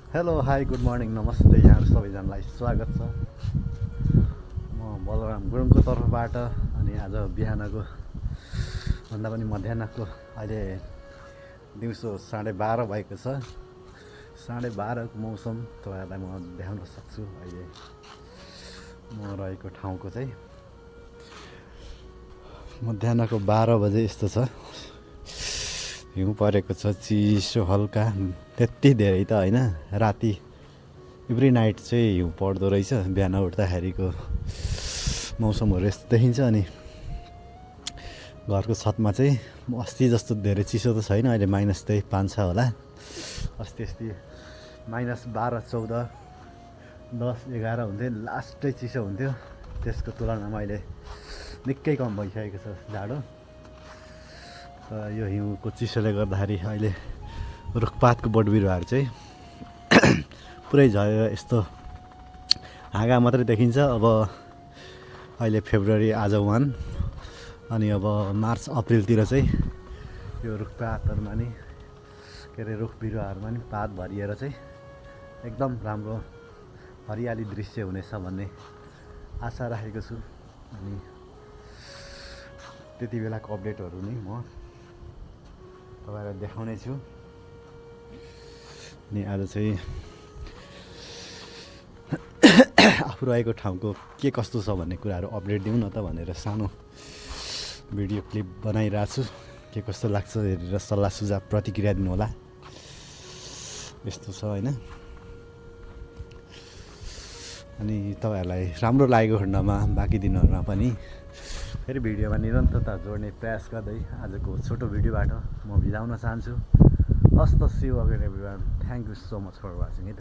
Hello hi good morning नमस्ते यहाँहरू सबैजनालाई स्वागत छ। म बलराम गुरुङको तर्फबाट। अनि आज बिहानको भन्दा पनि मध्याहको अहिले दिउँसो 12:30 भएको छ। 12:30 को मौसम तपाईँहरूलाई म देखाउन सक्छु। अहिले म रहेको ठाउँको चाहिँ मध्याहको 12 बजे यस्तो छ। हिउँ परेको छ, चिसो हल्का, त्यति धेरै त होइन। राति एभ्री नाइट चाहिँ हिउँ पर्दो रहेछ। बिहान उठ्दाखेरिको मौसमहरू यस्तो देखिन्छ। अनि घरको छतमा चाहिँ अस्ति जस्तो धेरै चिसो त छैन। अहिले माइनस त्यही 5 छ होला। अस्ति -12, 14, 10, 11 हुन्थ्यो, लास्टै चिसो हुन्थ्यो। त्यसको तुलनामा अहिले निकै कम भइसकेको छ जाडो। यो हिउँको चिसोले गर्दाखेरि अहिले रुखपातको बोटबिरुवाहरू चाहिँ पुरै झरेर यस्तो हाँगा मात्रै देखिन्छ। अब अहिले फेब्रुअरी आज 1 अनि अब मार्च अप्रिलतिर चाहिँ यो रुखपातहरूमा नि रुख बिरुवाहरूमा नि पात भरिएर चाहिँ एकदम राम्रो हरियाली दृश्य हुनेछ भन्ने आशा राखेको छु। अनि त्यति बेलाको अपडेटहरू नै म तपाईँलाई देखाउने छु। अनि आज चाहिँ आफू रहेको ठाउँको के कस्तो छ भन्ने कुराहरू अपडेट दिउँ न त भनेर सानो भिडियो क्लिप बनाइरहेको छु। के कस्तो लाग्छ हेरेर सल्लाह सुझाव प्रतिक्रिया दिनु होला। यस्तो छ होइन। अनि तपाईँहरूलाई राम्रो लागेको खण्डमा बाँकी दिनहरूमा पनि फेरि भिडियोमा निरन्तरता जोड्ने प्रयास गर्दै आजको छोटो भिडियोबाट म बिदा हुन चाहन्छु। हस्त see you again everyone. Thank you so much for watching it.